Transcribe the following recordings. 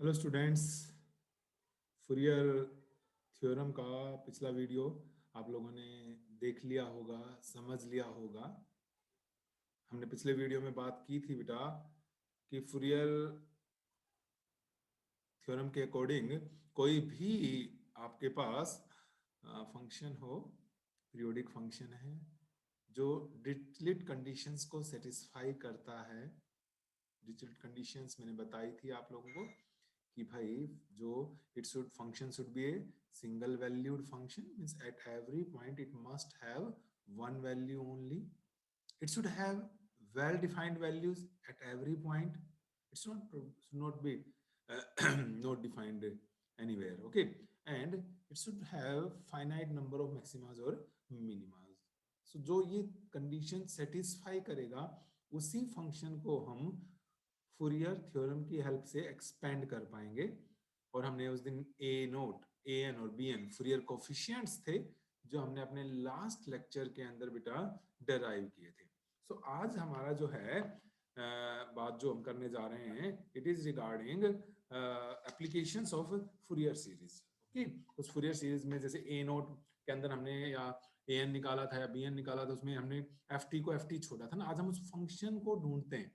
Hello students, Fourier theorem का पिछला video आप लोगों ने देख लिया होगा, समझ लिया होगा। हमने पिछले वीडियो में बात की थी बेटा कि फूरियर थ्योरम के अकॉर्डिंग कोई भी आपके पास फंक्शन हो, पीरियोडिक फंक्शन है जो डिरिचलेट कंडीशंस को सेटिस्फाई करता है। डिरिचलेट कंडीशंस मैंने बताई थी आप लोगों को कि भाई जो it should function should be a single valued function, means at every point it must have one value only. It should have well defined values at every point. It's not should not be not defined anywhere. Okay, and it should have finite number of maximas or minimas. So जो ये condition satisfy करेगा उसी function को हम Fourier theorem की help से expand कर पाएंगे. और हमने उस दिन ए नोट, ए एन और बी एन फूरियर कोफिशिएंट्स थे जो हमने अपने लास्ट लेक्चर के अंदर बेटा डेराइव किए थे. सो आज हमारा जो है बात जो हम करने जा रहे हैं, it is regarding applications of Fourier series. Okay, उस फूरियर सीरीज में जैसे ए नोट के अंदर हमने या ए एन निकाला था या बी एन निकाला था, उसमें हमने एफ टी को एफ टी छोड़ा था ना. आज हम उस फंक्शन को ढूंढते हैं,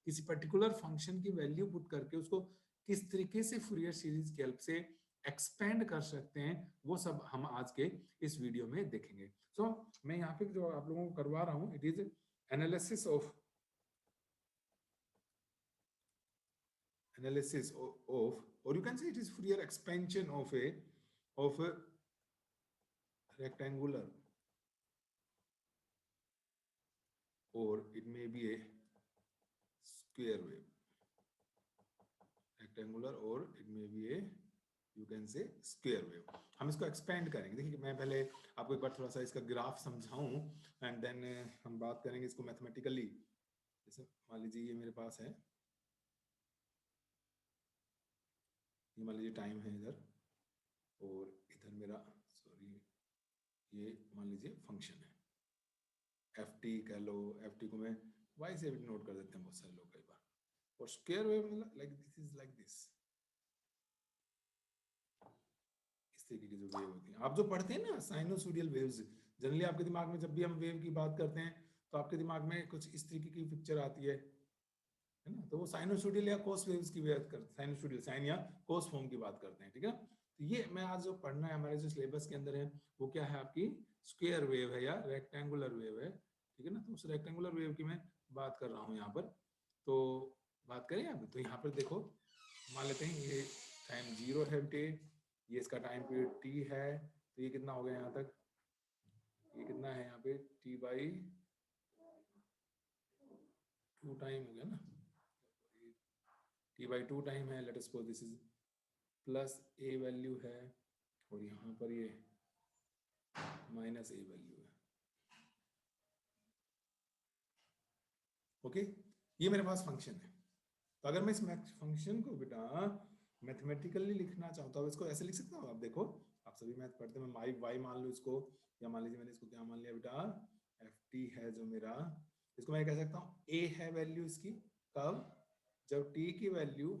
किसी पर्टिकुलर फंक्शन की वैल्यू पुट करके उसको किस तरीके से फूरियर सीरीज की हेल्प से एक्सपेंड कर सकते हैं, वो सब हम आज के इस वीडियो में देखेंगे. सो मैं यहाँ पे जो आप लोगों को करवा रहा हूँ, it is analysis of or you can say it is Fourier expansion of a rectangular, or it may be a square wave. Rectangular or it may be a, you can say, square wave. हम इसको expand करेंगे. देखिए मैं पहले आपको एक बार थोड़ा सा इसका ग्राफ समझाऊं एंड देन हम बात करेंगे इसको मैथमेटिकली. जैसे मान लीजिए ये मेरे पास है, ये मान लीजिए टाइम है इधर, और इधर मेरा सॉरी ये मान लीजिए फंक्शन है एफ टी कह लो. एफ टी को मैं वाई से भी नोट कर देते हैं बहुत सारे लोग कई बार. और square wave like this is like this, इस तरीके की जो वेव होती है. आप जो पढ़ते हैं ना साइनोसोडियल वेव्स, जनरली आपके दिमाग में जब भी हम वेव की बात करते हैं तो आपके दिमाग में कुछ इस तरीके की पिक्चर आती है ना. तो वो साइनोसोडियल या कोस वेव्स की बात करते हैं, साइनोसोडियल साइन या कोस फॉर्म की बात करते हैं. ठीक है, तो ये मैं आज जो पढ़ना है हमारे जो सिलेबस के अंदर है वो क्या है, आपकी स्क्वायर वेव है या रेक्टेंगुलर वेव है. ठीक है ना, तो उस रेक्टेंगुलर वेव की मैं बात कर रहा हूँ यहाँ पर. तो बात करें अब, तो यहाँ पर देखो मान लेते हैं ये टाइम 0 है बेटे, ये इसका टाइम पीरियड टी है. तो ये कितना हो गया यहाँ तक, ये कितना है यहाँ पे टी बाई 2 टाइम हो गया ना. टी बाई 2 टाइम है. Let us suppose this is plus A value है और यहाँ पर ये माइनस ए वैल्यू है. ओके, ये मेरे पास फंक्शन है. तो अगर मैं इस फंक्शन को बेटा मैथमेटिकली लिखना चाहता हूँ, इसको ऐसे लिख सकता हूँ. आप देखो, आप सभी मैथ पढ़ते हैं. मैं वाई मान लूँ इसको, या मान लीजिए मैंने इसको क्या मान लिया बेटा, एफ टी है जो मेरा, इसको मैं कह सकता हूँ ए है वैल्यू इसकी. कब, जब टी की वैल्यू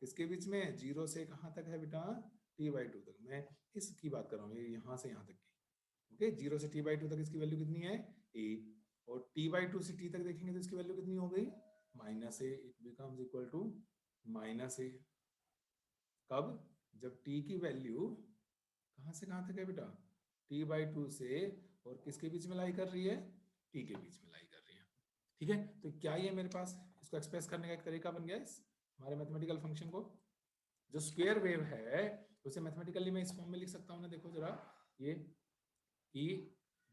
किसके बीच में, 0 से कहाँ तक है बेटा, टी बाई 2 तक. मैं इसकी बात कर रहा हूँ, ये यहाँ से यहाँ तक की. ओके, 0 से टी बाई 2 तक इसकी वैल्यू कितनी है, ए. और टी बाई 2 से टी तक देखेंगे तो इसकी वैल्यू कितनी हो गई, minus A. It becomes equal to minus A. कब, जब टी की वैल्यू कहाँ से कहाँ तक है बेटा, टी बाई 2 से और किसके बीच में लाई कर रही है, टी के बीच में लाई कर रही है. ठीक है, तो क्या ये मेरे पास इसको एक्सप्रेस करने का एक तरीका बन गया इस हमारे मैथमेटिकल फंक्शन को. जो स्क्वायर वेव है उसे मैथमेटिकली मैं इस फॉर्म में लिख सकता हूँ ना. देखो जरा, ये ई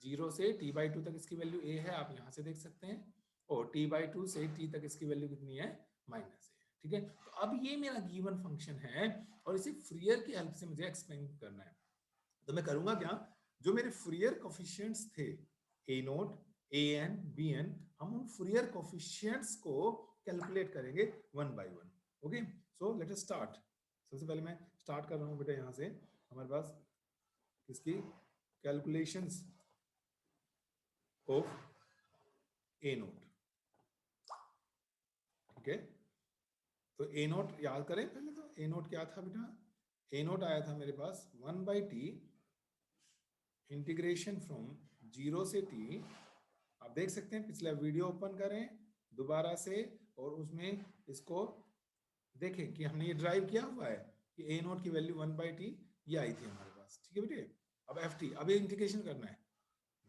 0 से टी बाई 2 तक इसकी वैल्यू ए है, आप यहाँ से देख सकते हैं. और टी बाई 2 से टी तक इसकी वैल्यू कितनी है, माइनस ए. ठीक है, तो अब ये मेरा गिवन फंक्शन है और इसे फूरियर की हेल्प से मुझे एक्सप्लेन करना है. तो मैं करूंगा क्या, जो मेरे फूरियर कोफिशिएंट्स थे ए note, A N, B N, हम उन फूरियर कोफिशिएंट्स को कैलकुलेट करेंगे one by one. Okay, so let us start. सबसे पहले मैं स्टार्ट कर रहा हूँ बेटा यहाँ से. हमारे पास इसकी कैलकुलेशंस ऑफ ए नोट. ठीक है, तो ए नोट याद करें पहले, तो ए नोट क्या था बेटा, ए नोट आया था मेरे पास 1/t इंटीग्रेशन फ्रॉम 0 से t। आप देख सकते हैं पिछला वीडियो ओपन करें दोबारा से और उसमें इसको देखें कि हमने ये ड्राइव किया हुआ है कि ए नोट की वैल्यू 1/t ये आई थी हमारे पास, ठीक है बेटे। अब एफ टी, अब ये इंटीग्रेशन करना है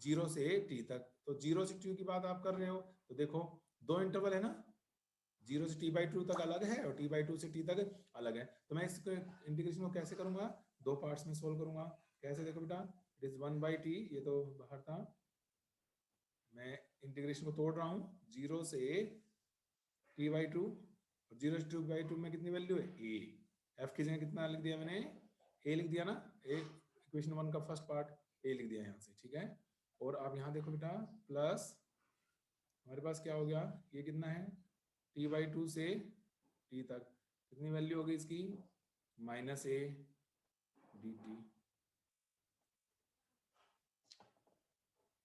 0 से t तक, तो 0 से t की बात आप कर रहे हो तो देखो दो इंटरवल है ना, 0 से t/2 तक अलग है और t/2 से t तक अलग है। तो मैं इसको इंटीग्रेशन को कैसे करूंगा, दो पार्ट्स में सोल्व करूंगा। कैसे, देखो बेटा, इट इज 1/t, ये तो बाहर था, मैं इंटीग्रेशन को तोड़ रहा हूँ 0 से t/2, और 0 से t/2 में कितनी वैल्यू है a, f की जगह कितना लिख दिया मैंने, a लिख दिया ना, a इक्वेशन 1 का फर्स्ट पार्ट a लिख दिया यहाँ से, ठीक है। और आप यहाँ देखो बेटा प्लस हमारे पास क्या हो गया, ये कितना है t/2 से t तक कितनी वैल्यू होगी इसकी, -a dt।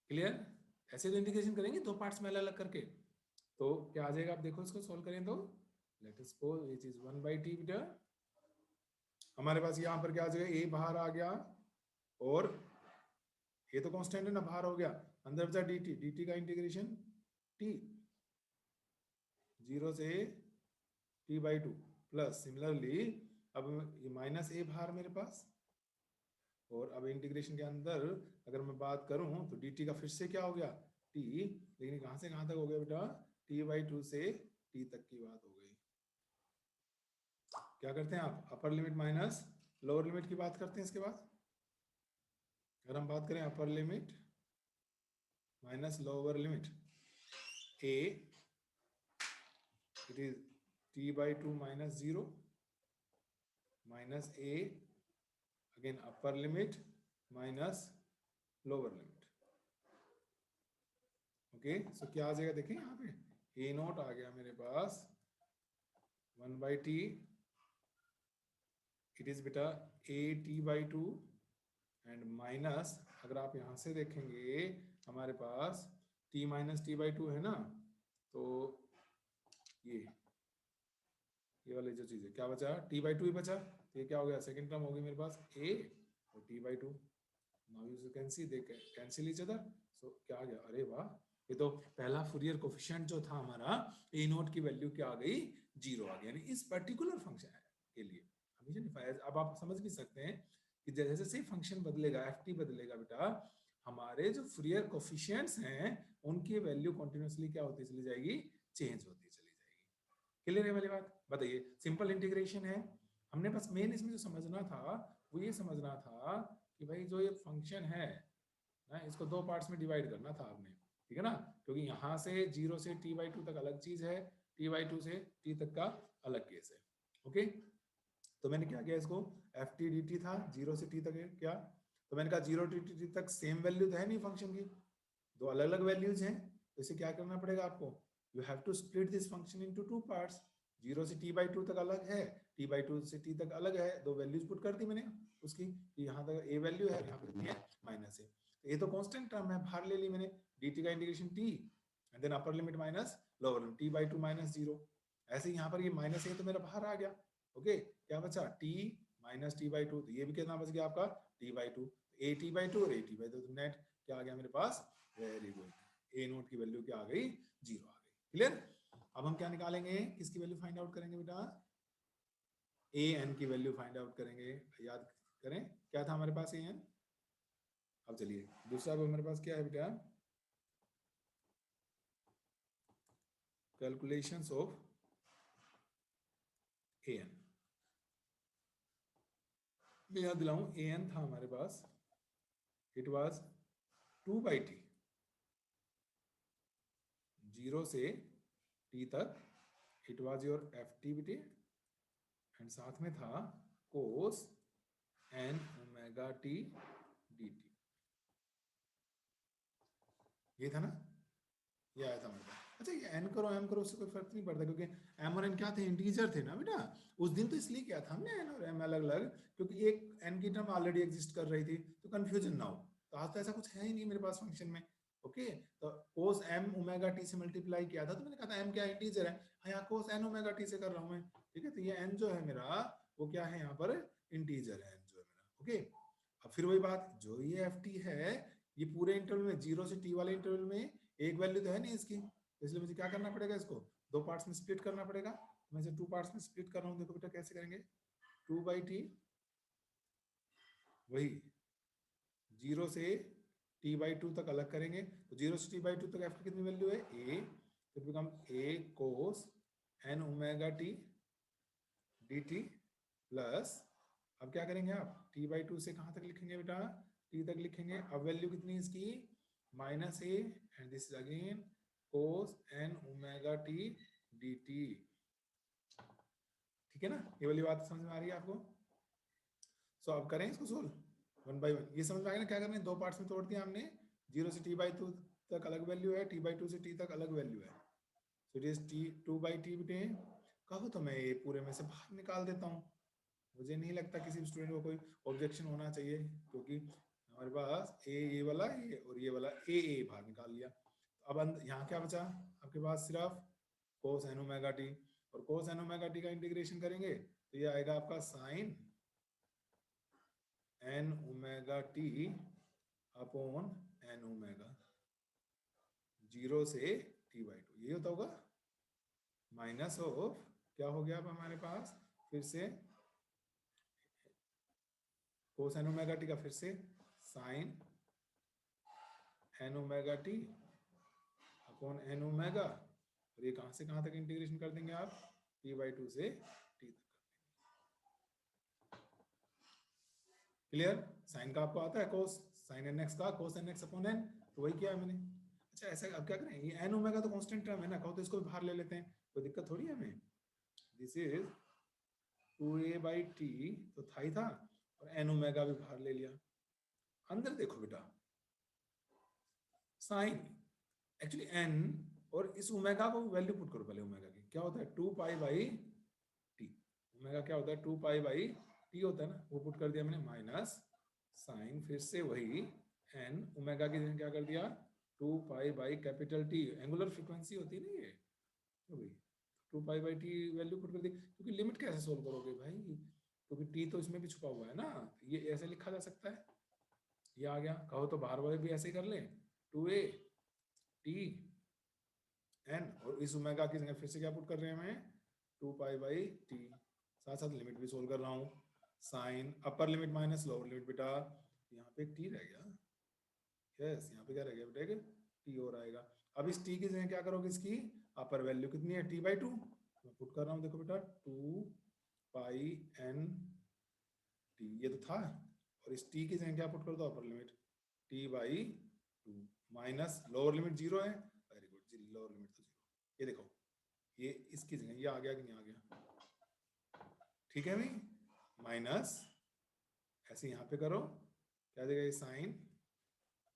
क्लियर? ऐसे तो इंटीग्रेशन करेंगे दो पार्ट्स में अलग अलग करके, तो क्या आ जाएगा, आप देखो इसको सॉल्व करें तो let us suppose which is 1/t बेटा, हमारे पास यहाँ पर क्या आ जाएगा, a बाहर आ गया और ये तो कांस्टेंट है ना, बाहर हो गया, अंदर बचा dt का इंटीग्रेशन t 0 से t/2 प्लस सिमिलरली अब ये -a बाहर मेरे पास, और अब इंटीग्रेशन के अंदर अगर मैं बात करूं तो dt का फिर से क्या हो गया t, लेकिन कहां से कहां तक हो गया बेटा, t/2 से t तक की बात हो गई। क्या करते हैं आप, अपर लिमिट माइनस लोअर लिमिट की बात करते हैं इसके बाद। अगर हम बात करें अपर limit minus lower limit a, it is t/2 minus 0 minus a, again upper limit minus lower limit। Okay, so क्या आ जाएगा, देखें यहाँ पे a नोट आ गया मेरे पास 1/t, इट इज बेटा a t/2 एंड माइनस, अगर आप यहाँ से देखेंगे हमारे पास t minus t/2 है ना, तो ये वाली जो चीज है क्या बचा, t/2 ही बचा, तो ये क्या हो गया, सेकंड टर्म हो गई मेरे पास a और t/2। Now you can see they cancel each other, so क्या आ गया, अरे वाह, ये तो पहला फूरियर कोफिशिएंट जो था हमारा a नोट की वैल्यू क्या आ गई, 0 आ गई, यानी इस पर्टिकुलर फंक्शन के लिए हमेशा नहीं। अब आप समझ भी सकते हैं कि जैसे जैसे फंक्शन बदलेगा, ft बदलेगा बेटा, हमारे जो फूरियर कोफिशिएंट्स हैं उनकी वैल्यू कंटिन्यूअसली क्या होती चली जाएगी, चेंज होती चली जाएगी। क्लियर है वाली बात? बताइए, सिंपल इंटीग्रेशन है, हमने बस मेन इसमें जो समझना था वो ये समझना था कि भाई जो ये फंक्शन है ना, इसको दो पार्ट्स में डिवाइड करना था आपने, ठीक है ना, क्योंकि यहाँ से 0 से t/2 तक अलग चीज है, t/2 से t तक का अलग केस है। ओके, तो मैंने क्या किया, इसको ft dt था 0 से t तक है क्या, तो मैंने कहा 0 to t तक सेम वैल्यू तो है नहीं फंक्शन की, दो अलग अलग वैल्यूज हैं, तो इसे क्या करना पड़ेगा आपको, you have to split this function into two parts. 0 से t/2 तक अलग है, t/2 से t तक अलग है, दो वैल्यूज पुट कर दी मैंने उसकी, यहाँ तक a वैल्यू है, यहाँ पर है माइनस है, ये तो कांस्टेंट टर्म है, बाहर ले ली मैंने dt का integration t and then upper limit minus lower limit t/2 minus 0। ऐसे यहाँ पर ये माइनस है तो मेरा बाहर आ गया। ओके, क्या बचा t minus t/2, तो ये भी कितना बच गया आपका t/2, a t/2 और a t/2, तो नेट क्या आ गया मेरे पास, वेरी गुड, a नोट की वैल्यू क्या आ गई, 0 आ गई। क्लियर? अब हम क्या निकालेंगे, किसकी वैल्यू फाइंड आउट करेंगे बेटा, a n की वैल्यू फाइंड आउट करेंगे। याद करें क्या था हमारे पास a n। अब चलिए दूसरा अब हमारे पास क्या है बेटा, कैलकुलेशंस ऑफ a n। मैं याद दिलाऊं, a n था हमारे पास, इट वाज 2/t 0 से t तक, it was your ft and साथ में था cos n omega t dt, ये था ना, ये आया था हमारे पास। अच्छा, ये n करो m करो उससे कोई फर्क नहीं पड़ता, क्योंकि m और n क्या थे, इंटीजर थे ना बेटा, उस दिन तो इसलिए किया था हमने n और m अलग अलग, क्योंकि एक n की टर्म ऑलरेडी एग्जिस्ट कर रही थी, तो कंफ्यूजन ना हो। तो आज तो ऐसा कुछ है ही नहीं मेरे पास फंक्शन में। ओके, तो cos m ओमेगा t से मल्टीप्लाई किया था, तो मैंने कहा था m क्या इंटीजर है, हाँ यहाँ cos n ओमेगा t से कर रहा हूँ मैं, ठीक है, तो ये n जो है मेरा वो क्या है यहाँ पर इंटीजर है n जो है मेरा, ओके। अब फिर वही बात, जो ये ft है ये पूरे इंटरवल में 0 से t वाले इंटरवल में एक वैल्यू तो है नहीं इसकी, तो इसलिए मुझे क्या करना पड़ेगा, इसको दो पार्ट्स में स्प्लिट करना पड़ेगा। मैं इसे टू पार्ट्स में स्प्लिट कर रहा हूँ, देखो बेटा कैसे करेंगे, 2/t, वही 0 से t/2 तक अलग करेंगे, तो 0 से t/2 तक f की कितनी वैल्यू है a, तो become a cos n omega t dt plus, अब क्या करेंगे आप t/2 से कहाँ तक लिखेंगे बेटा, t तक लिखेंगे, अब वैल्यू कितनी है इसकी minus a, and this is again cos n omega t dt, ठीक है ना, ये वाली बात समझ में आ रही है आपको। सो अब करें इसको सोल्व वन बाय वन, ये समझ में आएगा ना क्या करना है, दो पार्ट्स में तोड़ दिया हमने, 0 से t/2 तक अलग वैल्यू है, t/2 से t तक अलग वैल्यू है, so it is t 2/t बेटे, कहो तो मैं ये पूरे में से बाहर निकाल देता हूँ, मुझे नहीं लगता किसी स्टूडेंट को कोई ऑब्जेक्शन होना चाहिए, क्योंकि हमारे पास ये वाला ये और ये वाला ए बाहर निकाल लिया, अब यहाँ क्या बचा आपके पास, सिर्फ cos n ओमेगा t, और cos n ओमेगा t का इंटीग्रेशन करेंगे तो ये आएगा आपका sin n omega t upon n omega 0 से t/2, ये होता होगा, माइनस ऑफ क्या हो गया अब हमारे पास फिर से cos n ओमेगा t का फिर से sin n omega t upon n omega, और ये कहां से कहां तक इंटीग्रेशन कर देंगे आप, t/2 से t तक। क्लियर, साइन का आपको आता है cos sin nx का cos nx अपॉन n, तो वही किया है मैंने। अच्छा ऐसा अब क्या करें, ये n ओमेगा तो कांस्टेंट टर्म है ना, कहो तो इसको भी बाहर ले लेते हैं, कोई दिक्कत थोड़ी है हमें, दिस इज 2a/t तो था ही था, और n ओमेगा भी बाहर ले लिया, अंदर देखो बेटा साइन, एक्चुअली n और इस ओमेगा को वैल्यू पुट करो पहले, ओमेगा की क्या होता है 2π/t, ओमेगा क्या होता है 2π/t होता है ना, वो पुट कर दिया मैंने, माइनस साइन फिर से वही n ओमेगा की जगह क्या कर दिया 2π/T, एंगुलर फ्रीक्वेंसी होती है ना ये, तो भाई 2π/T वैल्यू पुट कर दी, क्योंकि लिमिट कैसे सोल्व करोगे भाई, क्योंकि t तो इसमें भी छुपा हुआ है ना, ये ऐसे लिखा जा सकता है, ये आ गया, कहो तो बाहर वाले भी ऐसे ही कर ले 2a/t n, और इस ओमेगा की जगह फिर से क्या पुट कर रहे हैं मैं 2π/t, साथ साथ लिमिट भी सोल्व कर रहा हूँ, sine upper limit minus lower limit, बेटा यहाँ पे एक t रह गया, यस यहाँ पे क्या रह गया बेटा, एक t और आएगा, अब इस t की जगह क्या करोगे, इसकी अपर वैल्यू कितनी है t/2, मैं पुट कर रहा हूँ, देखो बेटा 2π/n t, ये तो था, और इस t की जगह क्या पुट कर दो, upper limit t/2 minus lower limit 0 है, वेरी गुड, लोअर लिमिट तो 0, ये देखो ये इसकी जगह ये आ गया कि नहीं आ गया, ठीक है भाई, माइनस ऐसे यहाँ पे करो, क्या देगा ये साइन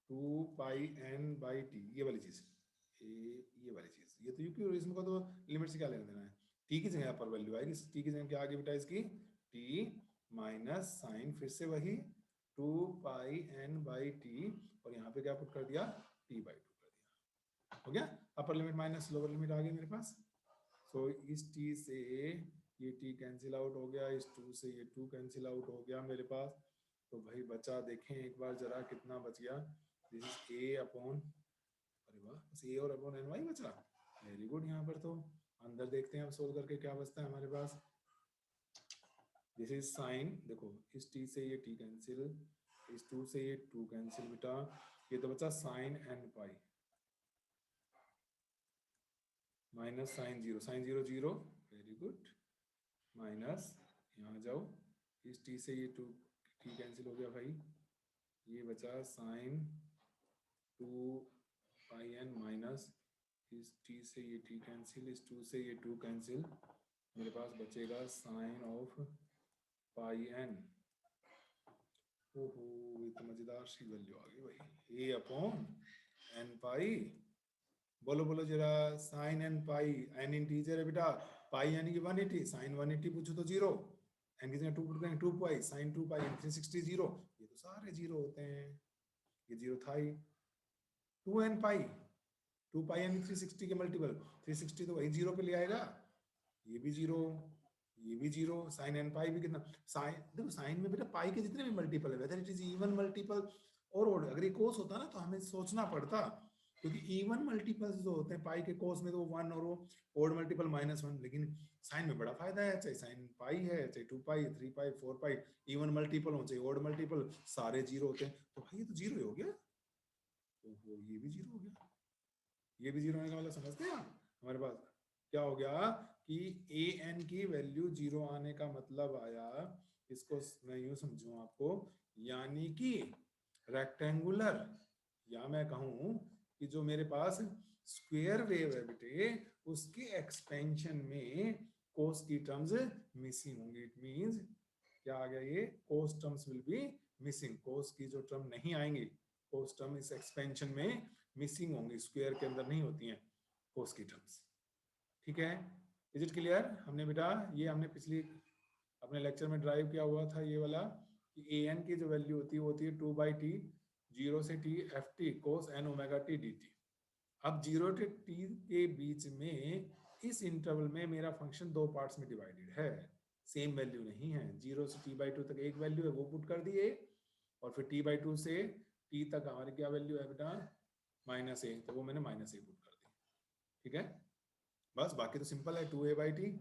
2πn/t, ये वाली चीज, ये वाली चीज, ये तो यूपी और इसमें को तो लिमिट से क्या लेना देना है, t की जगह पर वैल्यू आएगी, t की जगह क्या आगे बेटा इसकी t माइनस साइन फिर से वही 2πn/t, और यहाँ पे क्या पुट कर दिया t/2 कर दिया, हो गया, upper limit minus lower limit आ गई मेरे पास, सो इस t से ये t कैंसिल आउट हो गया, इस 2 से ये 2 कैंसिल आउट हो गया मेरे पास, तो भाई बचा देखें एक बार जरा कितना बच गया, दिस इज a अपॉन, अरे वाह बस a और अपॉन ny बचा, वेरी गुड, यहाँ पर तो अंदर देखते हैं अब सोल्व करके क्या बचता है हमारे पास, दिस इज साइन, देखो इस t से ये t कैंसिल, इस 2 से ये 2 कैंसिल बेटा, ये तो बचा sine n pi minus sine 0, sine 0 0, very good, minus यहाँ जाओ, इस t से ये 2 t कैंसिल हो गया भाई, ये बचा साइन 2πn माइनस इस t से ये t कैंसिल, इस 2 से ये 2 कैंसिल, मेरे पास बचेगा साइन ऑफ πn, ओहो ये तो मजेदार सी वैल्यू आ गई भाई, a अपॉन n पाई, बोलो बोलो जरा, साइन n पाई, n इंटीजर है बेटा, पाई यानी कि 180, साइन 180 पूछो तो 0, n की जगह 2 पुट करेंगे 2 पाई, साइन 2 पाई 360 0, ये तो सारे 0 होते हैं, ये 0 था ही, 2n पाई, 2 पाई यानी 360 के मल्टीपल, 360 तो वही जीरो पे ले आएगा, ये भी जीरो, ये भी जीरो, साइन एन पाई भी कितना, साइन देखो साइन में बेटा पाई के जितने भी मल्टीपल है, whether it is even multiple और ओड, अगर ये कोस होता ना तो हमें सोचना पड़ता, क्योंकि इवन मल्टीपल्स जो होते हैं पाई के कोस में तो 1 और वो ओड मल्टीपल -1, लेकिन साइन में बड़ा फायदा है, चाहे साइन पाई है, चाहे 2 पाई, 3 पाई, 4 पाई, इवन मल्टीपल हो चाहे ओड मल्टीपल, सारे जीरो होते हैं, तो भाई ये तो जीरो हो गया, तो ये भी जीरो हो गया, ये भी जीरो होने का मतलब समझते हैं आप, हमारे पास क्या हो गया कि ए एन की वैल्यू जीरो आने का मतलब आया, इसको मैं यूं समझूं आपको, यानी कि रेक्टेंगुलर, या मैं कहूं कि जो मेरे पास स्क्वायर वेव है बेटे, उसके एक्सपेंशन में कोस की टर्म्स मिसिंग होंगी, इट मींस क्या आ गया, ये कोस टर्म्स विल बी मिसिंग, कोस की जो टर्म नहीं आएंगी, कोस टर्म इस एक्सपेंशन में मिसिंग होंगी, स्क्वायर के अंदर नहीं होती हैं कोस की टर्म्स, ठीक है, इज इट क्लियर। हमने बेटा ये हमने पिछली अपने लेक्चर में ड्राइव किया हुआ था ये वाला, कि ए एन की जो वैल्यू होती है 2/t, 0 से t F T cos N omega T D T. अब 0 से t के बीच में इस इंटरवल में मेरा फंक्शन दो पार्ट्स में डिवाइडेड है, सेम वैल्यू नहीं है, 0 से t/2 तक एक वैल्यू है वो पुट कर दिए, और फिर t/2 से t तक हमारी क्या वैल्यू है बेटा -a, तो वो मैंने -a पुट कर दी, ठीक है, बस बाकी तो सिंपल है, 2a/t,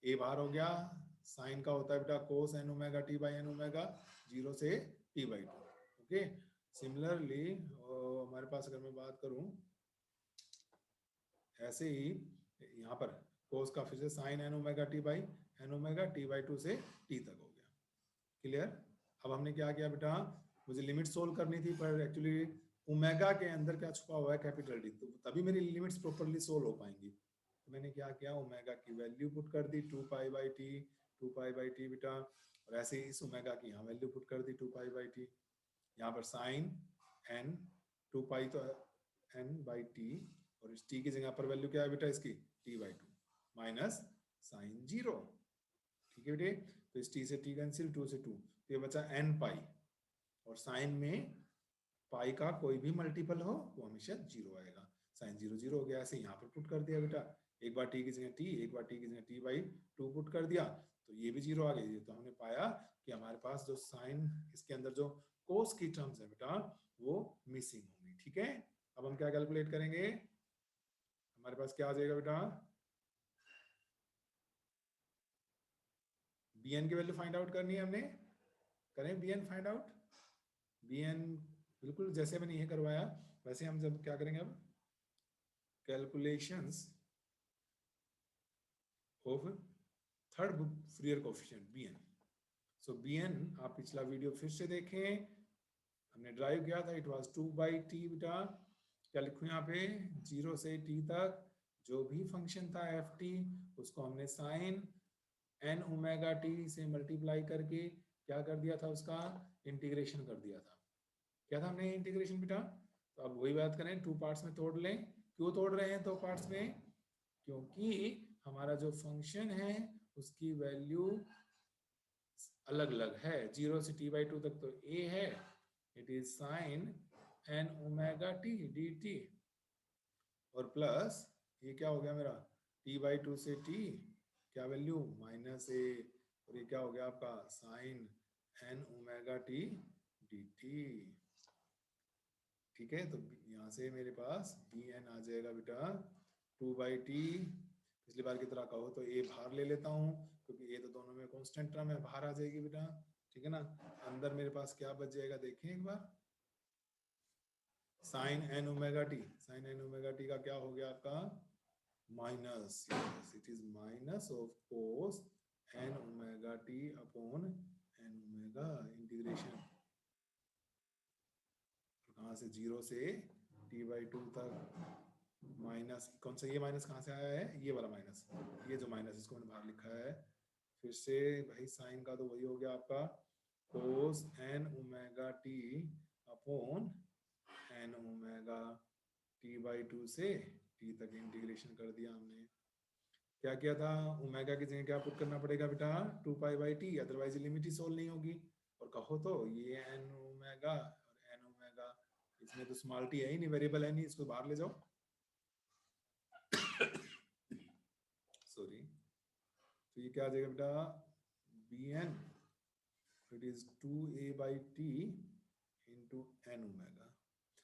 a बाहर हो गया, साइन का होता है बेटा cos N omega T by N omega 0 से t/2, ओके। सिमिलरली हमारे पास अगर मैं बात करूं ऐसे ही यहाँ पर कोस का फिर से sine N omega T by N omega t/2 से t तक हो गया, क्लियर। अब हमने क्या किया बेटा, मुझे लिमिट सोल्व करनी थी, पर एक्चुअली ओमेगा के अंदर क्या छुपा हुआ है, कैपिटल डी, तो तभी मेरी लिमिट्स प्रॉपर्ली सोल्व हो पाएंगी, तो मैंने क्या किया, ओमेगा की वैल्यू पुट कर दी 2 पाई/t, 2 पाई/t बेटा, और ऐसे ही इस ओमेगा की यहाँ वैल्यू पुट कर दी 2 पाई/t, यहाँ पर साइन एन 2 पाई तो n/t, और इस t की जगह पर वैल्यू क्या है बेटा इसकी t/2 माइनस साइन 0, ठीक है बेटे, तो इस t से t कैंसिल, 2 से 2, तो ये बचा n पाई, और साइन में पाई का कोई भी मल्टीपल हो वो हमेशा 0 आएगा, साइन 0 0 हो गया, ऐसे यहाँ पर पुट कर दिया बेटा, एक बार t की जगह t, एक बार t की जगह t/2 पुट कर दिया, तो ये भी 0 आ गई, तो हमने पाया कि हमारे पास जो साइन इसके अंदर जो कोस की टर्म्स है बेटा वो मिसिंग होंगी, ठीक है। अब हम क्या कैलकुलेट करेंगे, हमारे पास क्या आ जाएगा बेटा, bn की वैल्यू फाइंड आउट करनी है हमने, करें bn फाइंड आउट, bn बिल्कुल जैसे मैंने ये करवाया वैसे हम जब क्या करेंगे, अब calculations of third Fourier coefficient bn, so bn आप पिछला वीडियो फिर से देखें, हमने ड्राइव किया था, इट वाज 2/t बेटा, क्या लिखूं यहाँ पे, 0 से t तक जो भी फंक्शन था एफ टी, उसको हमने साइन एन ओमेगा टी से मल्टीप्लाई करके क्या कर दिया था, उसका इंटीग्रेशन कर दिया था, क्या था हमने इंटीग्रेशन बेटा, तो अब वही बात करें, 2 पार्ट्स में तोड़ लें, क्यों तोड़ रहे हैं 2 पार्ट्स में, क्योंकि हमारा जो फंक्शन है उसकी वैल्यू अलग अलग है, 0 से t/2 तक तो a है, it is sine N omega T D t, और प्लस ये क्या हो गया मेरा t/2 से t, क्या वैल्यू -a, और ये क्या हो गया आपका sine N omega T D t, ठीक है, तो यहाँ से मेरे पास bn आ जाएगा बेटा 2/t, पिछली बार की तरह कहो तो a बाहर ले लेता हूँ, क्योंकि a तो दोनों में कांस्टेंट टर्म है, बाहर आ जाएगी बेटा, ठीक है ना, अंदर मेरे पास क्या बच जाएगा देखें एक बार, sine N omega T, sine N omega T का क्या हो गया आपका minus, it is minus of cos N omega T upon N omega, integration कहाँ से 0 से t/2 तक, माइनस कौन सा, ये माइनस कहाँ से आया है, ये वाला माइनस, ये जो माइनस इसको मैंने बाहर लिखा है, फिर से भाई साइन का तो वही हो गया आपका cos N omega T upon N omega t/2 से t तक इंटीग्रेशन कर दिया हमने, क्या किया था, ओमेगा की जगह क्या पुट करना पड़ेगा बेटा 2 पाई/t, अदरवाइज लिमिट ही सोल्व नहीं होगी, और कहो तो ये एन ओमेगा और एन ओमेगा इसमें तो स्मॉल टी है ही नहीं, वेरिएबल है नहीं, इसको बाहर ले जाओ। सॉरी, तो ये क्या आ जाएगा बेटा, b n, it is 2a/t into n omega.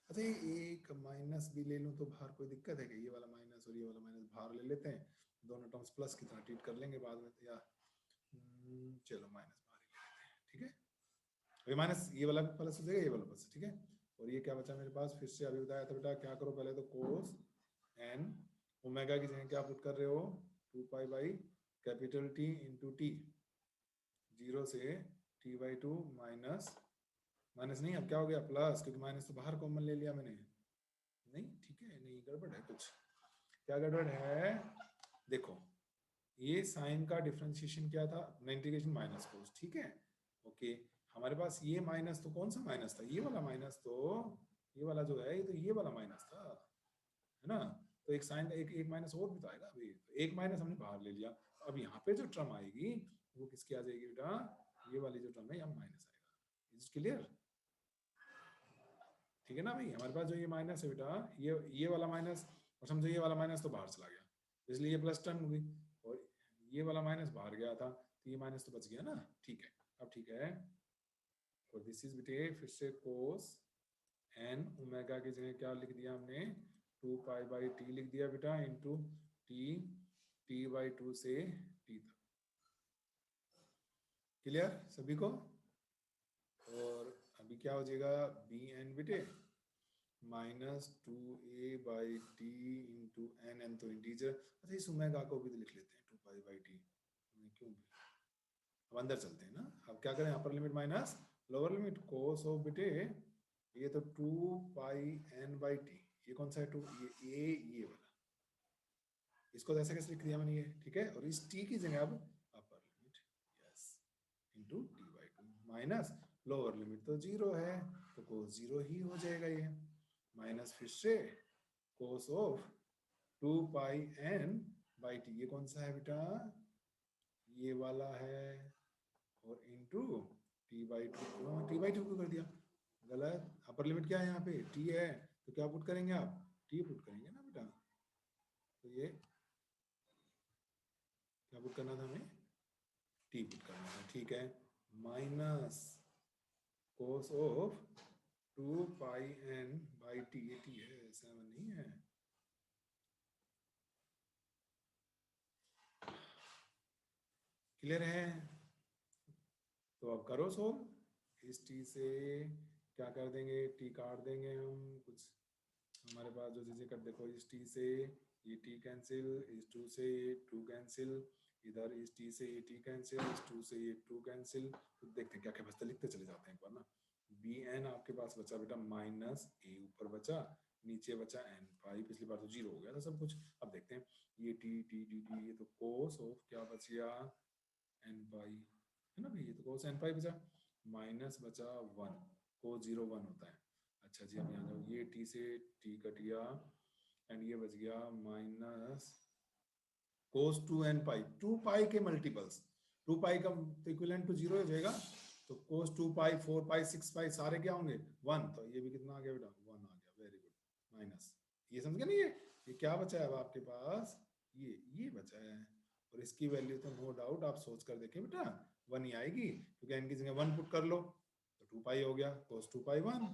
अच्छा, ये एक माइनस भी ले लूँ तो बाहर कोई दिक्कत है कि ये वाला माइनस और ये वाला माइनस बाहर ले लेते हैं, दोनों टर्म्स प्लस की तरह ट्रीट कर लेंगे बाद में, या चलो माइनस बाहर ही ले लेते हैं, ठीक है। ये माइनस, ये वाला भी प्लस हो जाएगा, ये वाला प्लस, ठीक है। और ये क्या बचा मेरे पास, फिर से अभी बताया था बेटा, क्या करो पहले तो कोस एन ओमेगा की जगह क्या पुट कर रहे हो, 2 पाई टी इंटू टी, 0 से t/2 माइनस, माइनस नहीं अब क्या हो गया प्लस, क्योंकि माइनस तो बाहर कॉमन ले लिया मैंने, नहीं ठीक है, नहीं गड़बड़ है कुछ, क्या गड़बड़ है, देखो ये साइन का डिफरेंशिएशन क्या था, इंटीग्रेशन माइनस कोस, ठीक है, ओके। हमारे पास ये माइनस तो कौन सा माइनस था, ये वाला माइनस, तो ये वाला जो है ये तो ये वाला माइनस था, है ना। तो एक साइन, एक माइनस और भी तो आएगा अभी, तो एक माइनस हमने बाहर ले लिया, अब यहाँ पे जो टर्म आएगी वो किसकी आ जाएगी बेटा, ये वाली जो टर्म है यहाँ माइनस आएगा, इज क्लियर, ठीक है ना भाई। हमारे पास जो ये माइनस है बेटा, ये वाला माइनस, और समझो ये वाला माइनस तो बाहर चला गया, इसलिए ये प्लस टर्म हुई, और ये वाला माइनस बाहर गया था, तो ये माइनस तो बच गया ना, ठीक है। अब ठीक है, और दिस इज बेटे फिर से कोस एन ओमेगा की जगह क्या लिख दिया हमने, 2 पाई/t लिख दिया बेटा, इंटू t/2 से t तक, क्लियर सभी को। और अभी क्या हो जाएगा, बी एन बेटे -2a/t इंटू एन, एन तो इंटीजर, अच्छा इस ओमेगा को भी तो लिख लेते हैं 2 पाई/t, क्यों, अब अंदर चलते हैं ना, अब क्या करें, अपर limit minus lower limit, cos of बेटे ये तो 2 πn/t, ये कौन सा है 2, ये वाला, इसको ऐसे कैसे लिख दिया मैंने ये, ठीक है। और इस t की जगह अब upper limit, yes, into t/2 minus lower limit तो 0 है, तो कोस 0 ही हो जाएगा ये, माइनस फिर से कोस ऑफ 2 πn/t, ये कौन सा है बेटा, ये वाला है, और इंटू t/2, t/2 क्यों कर दिया, गलत, अपर लिमिट क्या है यहाँ पे, t है, तो क्या पुट करेंगे आप, t पुट करेंगे ना बेटा, तो ये क्या पुट करना था हमें, t पुट करना था, ठीक है, माइनस कोस ऑफ 2 πn/t, ये t है, 7 नहीं है, क्लियर है। तो अब करो सोल्व, इस t से क्या कर देंगे, t काट देंगे हम, कुछ हमारे पास जो चीजें कर, देखो इस t से ये t कैंसिल, इस 2 से ये 2 कैंसिल, इधर इस t से ये t कैंसिल, इस 2 से ये 2 कैंसिल, तो देखते हैं क्या क्या बचता, लिखते चले जाते हैं एक बार ना। bn आपके पास बचा बेटा माइनस a, ऊपर बचा, नीचे बचा n पाई, पिछली बार तो 0 हो गया था सब कुछ। अब देखते हैं ये t t t t, ये तो कोस ऑफ क्या बच गया, n पाई, है ना भाई, ये तो कोस n पाई बचा, माइनस बचा 1, कोस 0 1 होता है। अच्छा जी, अब यहाँ जाओ, ये t से t कट गया, एंड ये बच गया माइनस कोस 2n पाई, 2 पाई के मल्टीपल्स, 2 पाई का इक्विवेलेंट टू 0 हो जाएगा, तो कोस 2 पाई 4 पाई 6 पाई सारे क्या होंगे 1, तो ये भी कितना आ गया बेटा 1 आ गया, वेरी गुड, माइनस, ये समझ गए ना, ये क्या बचा है अब आपके पास, ये बचा है, और इसकी वैल्यू तो नो डाउट आप सोच कर देखें बेटा 1 ही आएगी, क्योंकि n की जगह 1 पुट कर लो, तो 2 पाई हो गया, कोस 2 पाई 1,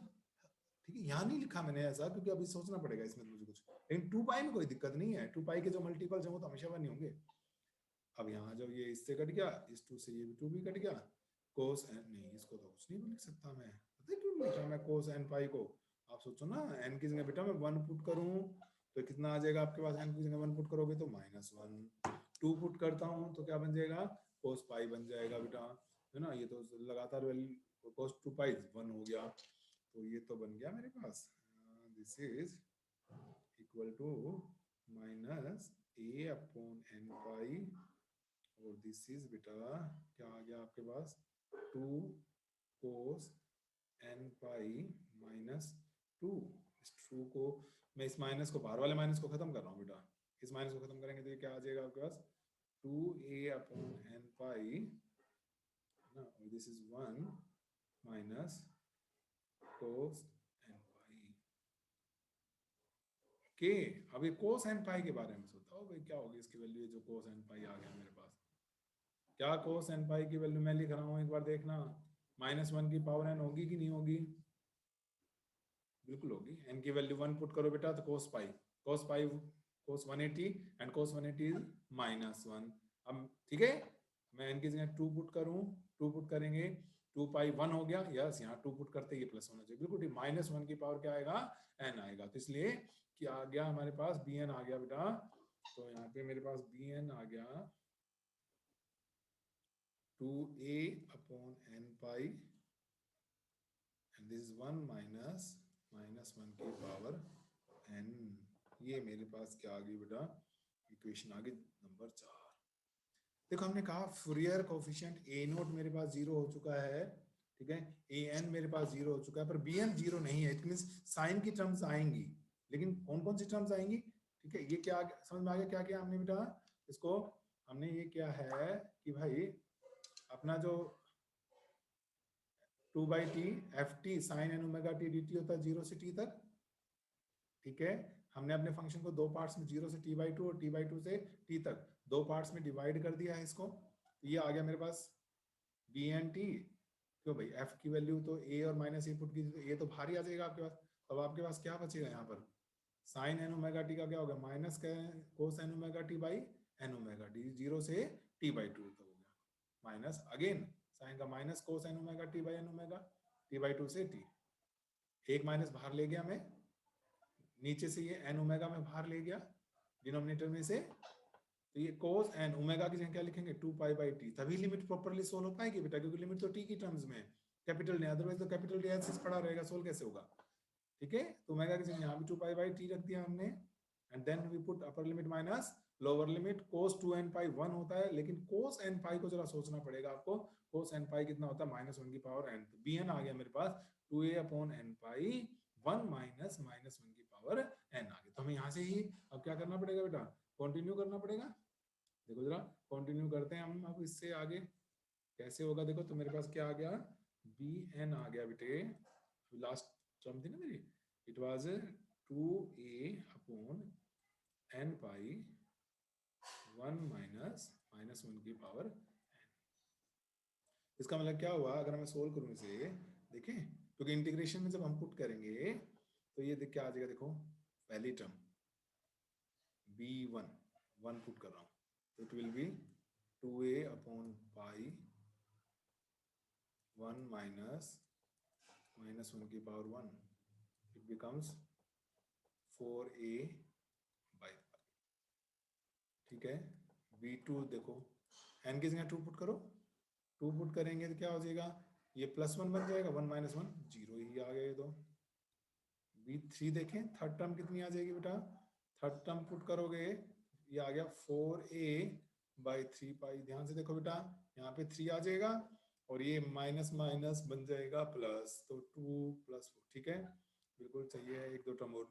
ठीक है। यहाँ नहीं लिखा मैंने ऐसा, क्योंकि अभी सोचना पड़ेगा इसमें मुझे कुछ, लेकिन 2 पाई में कोई दिक्कत नहीं है, 2 पाई के जो मल्टीपल्स हैं वो तो हमेशा 1 ही होंगे। अब यहाँ जब ये इससे कट गया, इस 2 से ये भी 2 भी कट गया, कोस n, नहीं इसको तो कुछ नहीं लिख सकता मैं, पता है क्यों नहीं लिखा मैं कोस n पाई को, आप सोचो ना, n की जगह बेटा मैं 1 पुट करूं तो कितना आ जाएगा आपके पास, n की जगह 1 पुट करोगे तो -1, 2 पुट करता हूं तो क्या बन जाएगा, कोस पाई बन जाएगा बेटा, है ना, ये तो लगातार वैल्यू, कोस 2 पाई 1 हो गया, तो ये तो बन गया मेरे पास, this is equal to minus a/n pi, और दिस इज बेटा क्या आ गया आपके पास, 2 कोस n पाई -2, इस 2 को मैं, इस माइनस को, बाहर वाले माइनस को खत्म कर रहा हूँ बेटा, इस माइनस को खत्म करेंगे तो ये क्या आ जाएगा आपके पास, 2a/n पाई ना, और this is 1 minus cos n पाई, के। अब ये कोस एन पाई के बारे में सोचता हो भाई, क्या होगी इसकी वैल्यू, जो कोस एन पाई आ गया मेरे पास। क्या कोस एन पाई की वैल्यू मैं लिख रहा हूँ, एक बार देखना। -1 की पावर n होगी कि नहीं होगी? बिल्कुल होगी। n की वैल्यू 1 पुट करो बेटा, तो कोस पाई कोस 180 एंड कोस 180 इज -1। अब ठीक है, मैं n की जगह 2 पुट करूं, 2 पुट करेंगे 2 पाई 1 हो गया। यस, यहाँ 2 पुट करते ये प्लस होना चाहिए। बिल्कुल ठीक, -1 की पावर क्या आएगा? n आएगा। तो इसलिए क्या आ गया हमारे पास? bn आ गया बेटा। तो यहाँ पे मेरे पास bn आ गया 2a upon n pi, and this is 1 minus -1 की पावर n। ये मेरे पास क्या आ गई बेटा? इक्वेशन आ गई नंबर 4। देखो हमने कहा फुरियर कोफिशिएंट ए नोट मेरे पास 0 हो चुका है, ठीक है, ए एन मेरे पास 0 हो चुका है, पर बी एन 0 नहीं है। इट मींस साइन की टर्म्स आएंगी, लेकिन कौन कौन सी टर्म्स आएंगी? ठीक है, ये क्या समझ में आ गया? क्या किया हमने बेटा इसको? हमने ये क्या है कि भाई अपना जो 2/t f t sine N omega T D t होता है 0 से t तक, ठीक है। हमने अपने फंक्शन को दो पार्ट्स में 0 से t/2 और t/2 से t तक दो पार्ट्स में डिवाइड कर दिया है इसको। ये आ गया मेरे पास बी एन टी। क्यों भाई, एफ की वैल्यू तो ए और माइनस ए पुट की, तो ए तो बाहर ही आ जाएगा आपके पास। अब आपके पास क्या बचेगा यहाँ पर? साइन एन ओमेगा टी का क्या होगा? Minus cos N omega T by N omega t, 0 से t/2 तक हो गया, माइनस अगेन साइन का minus cos N omega T by N omega t/2 से t। एक माइनस बाहर ले गया मैं, नीचे से ये एन ओमेगा में बाहर ले गया डिनोमिनेटर में से, तो ये कोस एन ओमेगा की जगह क्या लिखेंगे? 2π/t। तभी लिमिट प्रॉपर्ली सोल्व हो पाएगी बेटा, क्योंकि लिमिट तो t की टर्म्स में कैपिटल ने, अदरवाइज तो कैपिटल टी एक्सिस पड़ा रहेगा, सोल्व कैसे होगा? ठीक है, तो ओमेगा की जगह यहाँ भी 2π/t रख दिया हमने, and then we put upper limit minus lower limit. Cos 2n pi 1 होता है, लेकिन कोस n पाई को जरा सोचना पड़ेगा आपको। कोस n पाई कितना होता है? -1 की पावर n। तो bn आ गया मेरे पास 2a अपॉन n पाई 1 माइनस -1 की पावर n आ गया। तो हमें यहाँ से ही अब क्या करना पड़ेगा बेटा? कंटिन्यू करना पड़ेगा। देखो जरा कंटिन्यू करते हैं हम अब इससे आगे कैसे होगा। देखो तो मेरे पास क्या आ गया? bn आ गया बेटे, लास्ट टर्म थी ना मेरी, it was 2a upon n pi 1 minus -1 की पावर n। इसका मतलब क्या हुआ अगर मैं सोल्व करूं इसे? देखें, क्योंकि इंटीग्रेशन में जब हम पुट करेंगे तो ये देख क्या आ जाएगा। देखो पहली टर्म b1 1 पुट कर रहा हूं, तो it will be 2a upon pi 1 minus -1 की power 1, it becomes 4a by, ठीक है। b2 देखो n की जगह 2 पुट करो, 2 पुट करेंगे तो क्या हो जाएगा? ये +1 बन जाएगा, 1 - 1 0 ही आ गया ये तो। b3 देखें, थर्ड टर्म कितनी आ जाएगी बेटा? थर्ड टर्म पुट करोगे ये आ गया 4a/3 पाई। ध्यान से देखो बेटा, यहाँ पे 3 आ जाएगा और ये माइनस माइनस बन जाएगा प्लस, तो 2 + 4, ठीक है, बिल्कुल सही है। एक दो टर्म और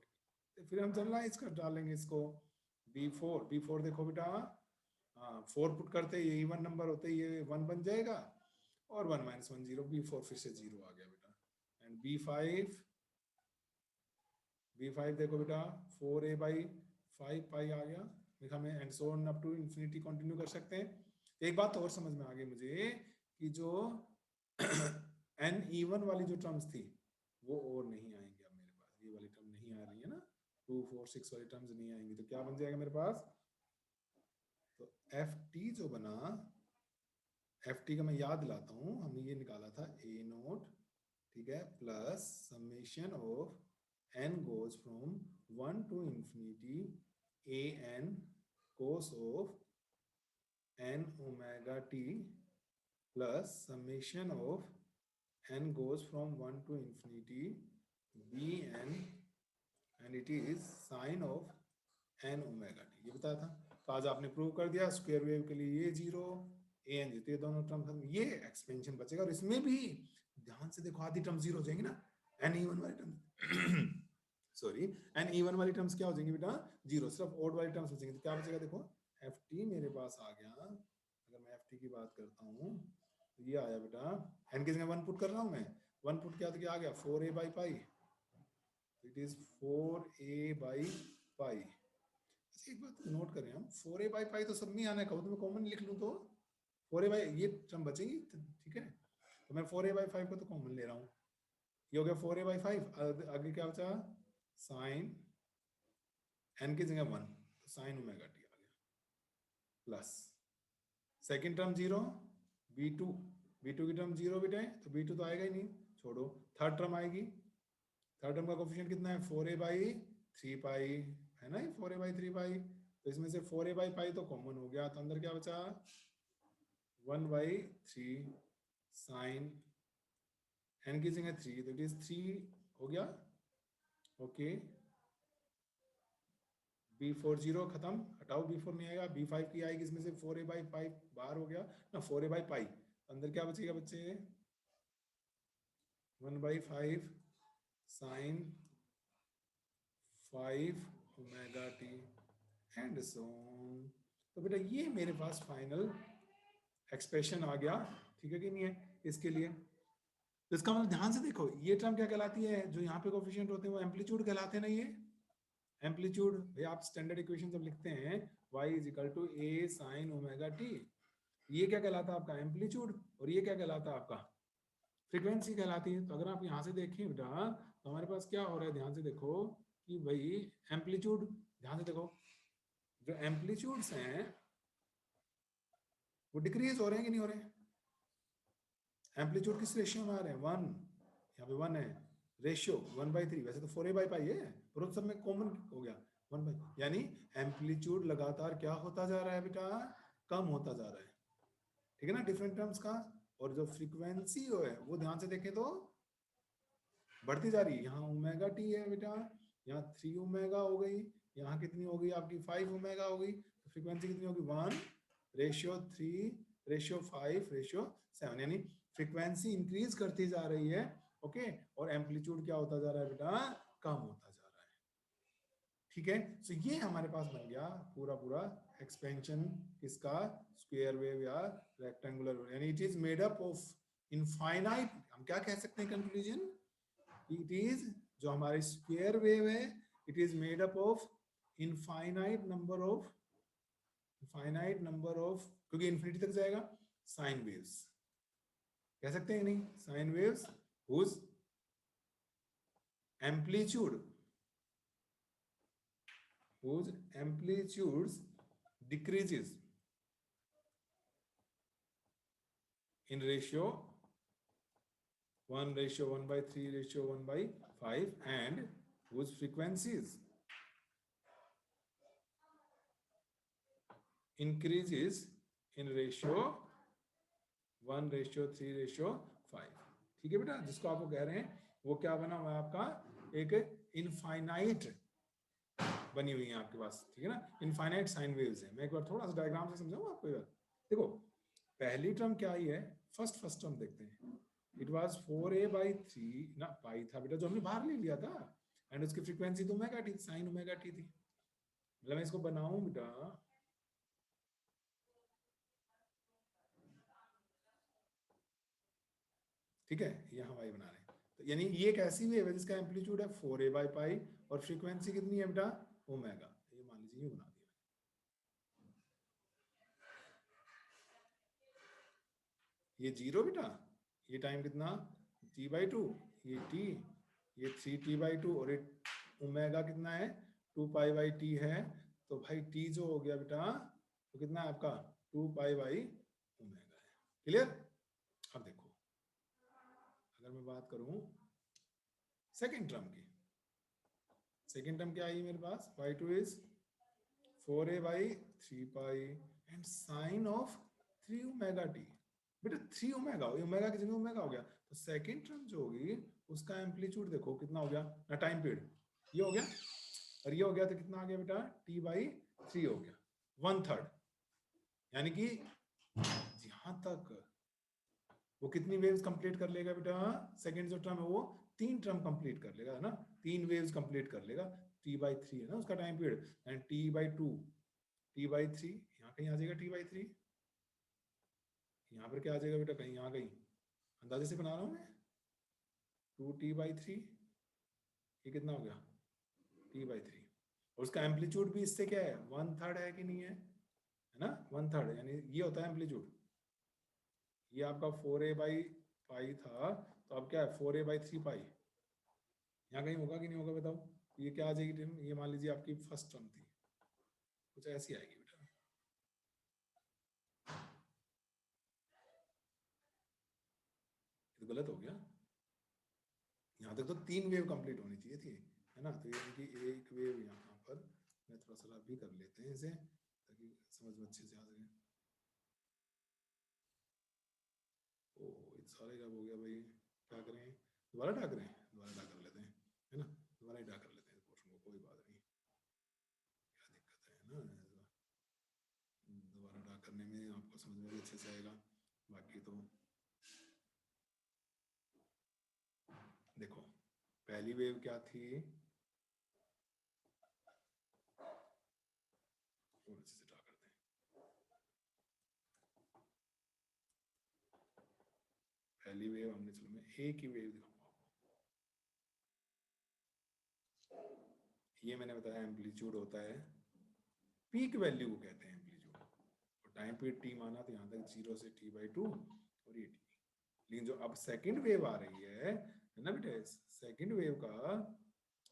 फिर हम जनरलाइज कर डालेंगे इसको। b4 देखो बेटा, हाँ 4 पुट करते ये इवन नंबर होते ये 1 बन जाएगा, और 1 - 1 0, b4 फिर से 0 आ गया बेटा। एंड b5 देखो बेटा 4a/5 पाई आ गया देखा मैं, and so on up to infinity continue कर सकते हैं। एक बात तो और समझ में आ गई मुझे कि जो n इवन वाली जो टर्म्स थी वो और नहीं आएंगे अब मेरे पास, ये वाली टर्म नहीं आ रही है ना, 2 4 6 वाली टर्म्स नहीं आएंगी। तो क्या बन जाएगा मेरे पास? तो एफ टी जो बना, एफ टी का मैं याद दिलाता हूँ, हमने ये निकाला था ए नोट, ठीक है, plus summation of n goes from 1 to infinity a n cos of n omega t plus summation of n goes from 1 to infinity b n and it is sin of n omega t, ये बताया था। तो आज आपने prove कर दिया square wave के लिए ये 0 ए एन जीते, दोनों टर्म खत्म, ये एक्सपेंशन बचेगा। और इसमें भी ध्यान से देखो आधी टर्म 0 हो जाएंगी ना, एन इवन वाली टर्म सॉरी एन इवन वाली टर्म्स क्या हो जाएंगी बेटा? 0। सिर्फ ओड वाली टर्म्स बचेंगी। तो क्या बचेगा? देखो एफ टी मेरे पास आ गया, अगर मैं एफ टी की बात करता हूँ तो ये आया बेटा, एन की जगह 1 पुट कर रहा हूँ मैं, 1 पुट किया तो क्या आ गया? 4a/π, इट इज 4a/π पाई। अच्छा एक बात नोट करें हम, 4a बाई पाई तो सब में आना है, कहूँ तो मैं कॉमन लिख लूँ तो 4a बाई ये टर्म बचेगी, ठीक है, तो मैं 4a बाई 5 को तो कॉमन ले रहा हूँ, ये हो गया 4a बाई 5। आगे क्या बचा, साइन n की जगह 1, तो साइन ओमेगा टी आ गया, प्लस सेकेंड टर्म 0, b2 की टर्म 0 बेटा है, तो b2 तो आएगा ही नहीं, छोड़ो। थर्ड टर्म आएगी, थर्ड टर्म का कोफिशिएंट कितना है, 4a बाई 3 पाई, है ना, 4a बाई 3 पाई, तो इसमें से 4a बाई पाई तो कॉमन हो गया, तो अंदर क्या बचा, 1 बाई 3 साइन n की जगह 3, तो इट इज 3 हो गया, ओके। b4 0 खत्म, हटाओ, b4 नहीं आएगा, b5 की आएगी, इसमें से 4a बाई 5 बाहर हो गया ना, 4a बाई पाई, अंदर क्या बचेगा बच्चे, 1 by 5 sine 5 omega t and so on. तो बेटा ये मेरे पास फाइनल एक्सप्रेशन आ गया, ठीक है कि नहीं है इसके लिए। तो इसका मतलब ध्यान से देखो, ये टर्म क्या कहलाती है, जो यहाँ पे कोफिशिएंट होते हैं वो एम्पलीट्यूड कहलाते हैं ना, ये एम्पलीट्यूड। भाई आप स्टैंडर्ड इक्वेशन जब लिखते हैं y is equal to a sine omega t, ये क्या कहलाता है आपका एम्पलीट्यूड, और ये क्या कहलाता है आपका फ्रीक्वेंसी कहलाती है। तो अगर आप यहाँ से देखें बेटा, तो हमारे पास क्या हो रहा है, ध्यान से देखो कि भाई एम्पलीट्यूड, ध्यान से देखो, जो एम्पलीट्यूड्स हैं वो डिक्रीज हो रहे हैं कि नहीं हो रहे हैं, एम्पलीट्यूड किस रेशियो में आ रहे हैं, 1, यहाँ पे 1 है, रेशियो 1/3, वैसे तो 4a बाई पाई है, पर सब में कॉमन हो गया 1 बाई, यानी एम्पलीट्यूड लगातार क्या होता जा रहा है बेटा, कम होता जा रहा है, ठीक है ना, डिफरेंट टर्म्स का। और जो फ्रीक्वेंसी है वो ध्यान से देखें तो बढ़ती जा रही है, यहाँ ओमेगा टी है बेटा, यहाँ 3 ओमेगा हो गई, यहाँ कितनी हो गई आपकी 5 ओमेगा हो गई, तो फ्रीक्वेंसी कितनी होगी 1:3:5:7, यानी फ्रीक्वेंसी इंक्रीज करती जा रही है, ओके, और एम्पलीट्यूड क्या होता जा रहा है बेटा, कम होता जा रहा है, ठीक है। सो ये हमारे पास बन गया पूरा पूरा एक्सपेंशन किसका, स्क्वायर वेव या रेक्टेंगुलर, यानी it is made up of infinite, हम क्या कह सकते हैं कंक्लूजन, इट इज, जो हमारी स्क्वायर वेव है, it is made up of infinite number of, क्योंकि इंफिनिटी तक जाएगा, साइन वेव्स, कह सकते हैं नहीं, sine waves whose amplitudes decreases in ratio 1:1/3:1/5, and whose frequencies increases in ratio 1:3:5, ठीक है बेटा, जिसको आप कह रहे हैं वो क्या बना हुआ है आपका, एक इनफाइनाइट बनी हुई है आपके पास, ठीक है ना, इनफाइनाइट साइन वेव्स है। मैं एक बार थोड़ा सा डायग्राम से समझाऊं आपको यार, देखो पहली टर्म क्या आई है, फर्स्ट टर्म देखते हैं, इट वाज 4a बाई 3 ना पाई था बेटा, जो हमने बाहर ले लिया था, एंड उसकी फ्रीक्वेंसी तो omega T, sign omega T थी। मतलब मैं इसको बनाऊं बेटा, ठीक है, यहाँ y बना रहे हैं, तो यानी ये एक ऐसी वेव है जिसका एम्पलीट्यूड है 4a बाई पाई, और फ्रीक्वेंसी कितनी है बेटा, ओमेगा, ये मान लीजिए ये बना दिया, ये 0 बेटा, ये टाइम कितना t/2, ये t, ये 3t/2, और ये ओमेगा कितना है 2π/t है, तो भाई t जो हो गया बेटा तो कितना है आपका 2π/ओमेगा है, क्लियर। अब देखो अगर मैं बात करूं सेकेंड टर्म की, सेकेंड टर्म क्या आई मेरे पास, y2 is 4a/3 pi and sine of 3 omega t, बेटा 3 ओमेगा, ओमेगा की जगह ओमेगा हो गया, तो सेकेंड टर्म जो होगी उसका एम्पलीट्यूड देखो कितना हो गया ना, टाइम पीरियड ये हो गया, और ये हो गया, तो कितना आ गया बेटा t/3 हो गया, 1/3, यानी कि यहां तक वो कितनी वेव्स कंप्लीट कर लेगा बेटा, सेकंड जो टर्म है वो 3 टर्म कंप्लीट कर लेगा, है ना, 3 वेव्स कंप्लीट कर लेगा, t/3 है ना उसका time period, and t/2 t/3, यहाँ कहीं आ जाएगा t/3, यहाँ पर क्या आ जाएगा बेटा, कहीं यहाँ कहीं, अंदाजे से बना रहा हूँ मैं, 2t/3, ये कितना हो गया t/3, और उसका एम्पलीट्यूड भी इससे क्या है, 1/3 है कि नहीं है ना, 1/3, यानी ये होता है एम्पलीट्यूड। ये आपका 4a/पाई था, तो अब क्या है 4a/3 पाई। यहाँ कहीं होगा कि नहीं होगा बताओ, ये क्या आ जाएगी टर्म, ये मान लीजिए आपकी फर्स्ट टर्म थी, कुछ ऐसी आएगी बेटा। ये तो गलत हो गया, यहाँ तक तो 3 वेव कंप्लीट होनी चाहिए थी, है ना। तो ये कि एक वेव यहाँ पर, मैं थोड़ा सा भी कर लेते हैं इसे ताकि समझ में अच्छे से आ सके। ओ ये सारे का हो गया भाई, क्या करें, दोबारा ड्रा करें, दोबारा ड्रा कर लेते हैं, है ना, दोबारा ही ड्रा कर लेते हैं इस पोर्शन को, कोई बात नहीं, क्या दिक्कत है ना, दोबारा ड्रा करने में आपको समझ में भी अच्छे से आएगा। बाकी तो देखो पहली वेव क्या थी, और अच्छे से ड्रा करते हैं। पहली वेव हमने, चलो मैं एक ही वेव दिखाऊंगा आपको। ये मैंने बताया एम्पलीट्यूड होता है, पीक वैल्यू को कहते हैं एम्पलीट्यूड, और टाइम पीरियड टी माना तो यहाँ तक 0 से t/2 और ये टी। लेकिन जो अब सेकंड वेव आ रही है ना बेटा, सेकंड वेव का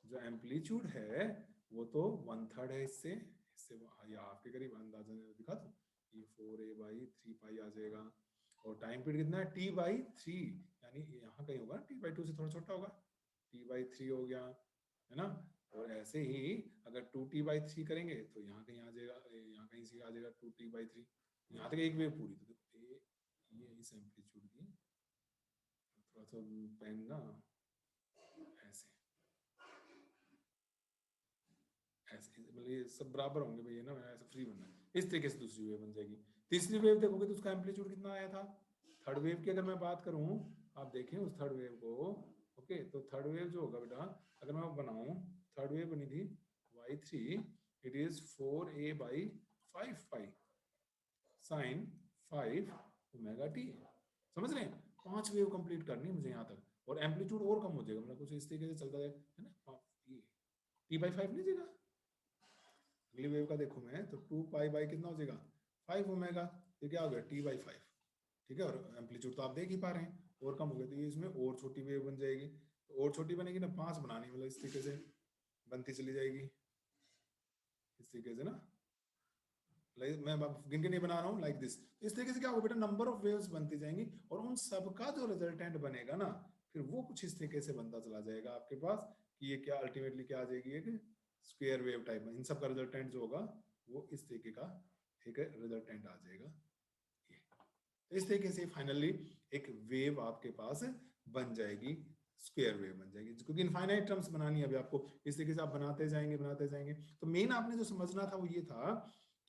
जो एम्पलीट्यूड है वो तो 1/3 है, इससे इससे ये हाफ के करीब अंदाजा दिखा, तो ये 4a/3 पाई आ जाएगा। और टाइम पीरियड कितना है, t/3, यानी यहाँ कहीं होगा t/2 से थोड़ा छोटा होगा, t/3 हो गया, है ना। और ऐसे ही अगर 2t/3 करेंगे तो यहाँ कहीं आ जाएगा, यहाँ कहीं से आ जाएगा 2t/3, यहाँ तक एक वेव पूरी। तो देखो ये इस एम्पलीट्यूड की, थोड़ा सा पेन ना ऐसे ऐसे, मतलब ये सब बराबर होंगे भैया ना, ऐसा फ्री बनना है, इस तरीके से दूसरी वेव बन जाएगी। तीसरी वेव देखोगे तो उसका एम्पलीट्यूड कितना आया था, थर्ड वेव की अगर मैं बात करूं, आप देखें उस थर्ड वेव को, ओके, तो थर्ड वेव जो होगा बेटा, अगर मैं बनाऊं, थर्ड वेव बनी थी y3, it is 4a/5 pi sine 5 omega T. समझ रहे हैं, 5 वेव कंप्लीट करनी है मुझे यहाँ तक, और एम्पलीट्यूड और कम हो जाएगा, मतलब कुछ इस तरीके से चलता है ना, ये t/5 नहीं देगा। अगली वेव का देखो मैं, तो 2 पाई कितना हो जाएगा 5 ओमेगा, ये क्या हो गया t/5, ठीक है। और एम्पलीट्यूड तो आप देख ही पा रहे हैं, और कम हो गया, तो ये इसमें और छोटी वेव बन जाएगी, तो और छोटी बनेगी ना, 5 बनानी, मतलब इस तरीके से बनती चली जाएगी, इस तरीके से ना, मैं गिन के नहीं बना रहा हूँ, लाइक दिस। इस तरीके से क्या होगा बेटा, नंबर ऑफ वेव्स बनती जाएंगी, और उन सबका जो रिजल्टेंट बनेगा ना, फिर वो कुछ इस तरीके से बनता चला जाएगा आपके पास, कि ये क्या अल्टीमेटली क्या आ जाएगी, एक स्क्वायर वेव टाइप में, इन सब का रिजल्टेंट जो होगा वो इस तरीके का एक रिजल्टेंट आ जाएगा। ये तो इस तरीके से फाइनली एक वेव आपके पास बन जाएगी, स्क्वायर वेव बन जाएगी, क्योंकि इनफाइनाइट टर्म्स बनानी है अभी आपको, इस तरीके से आप बनाते जाएंगे। तो मेन आपने जो समझना था वो ये था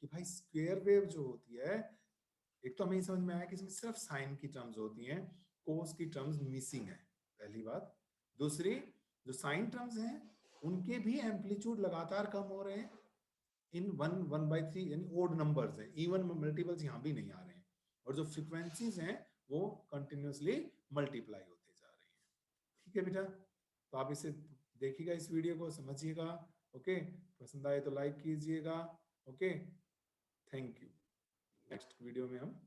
कि भाई स्क्वायर वेव जो होती है, एक तो हमें समझ में आया कि इसमें सिर्फ साइन की टर्म्स होती हैं, कोस की टर्म्स मिसिंग है, पहली बात। दूसरी, जो साइन टर्म्स हैं उनके भी एम्पलीट्यूड लगातार कम हो रहे हैं, इन 1/3 यानी ओड नंबर्स हैं, इवन मल्टीपल्स यहाँ भी नहीं आ रहे हैं, और जो फ्रीक्वेंसीज हैं वो कंटिन्यूसली मल्टीप्लाई होते जा रही हैं, ठीक है बेटा। तो आप इसे देखिएगा, इस वीडियो को समझिएगा, ओके, पसंद आए तो लाइक कीजिएगा, okay, thank you. Next video में हम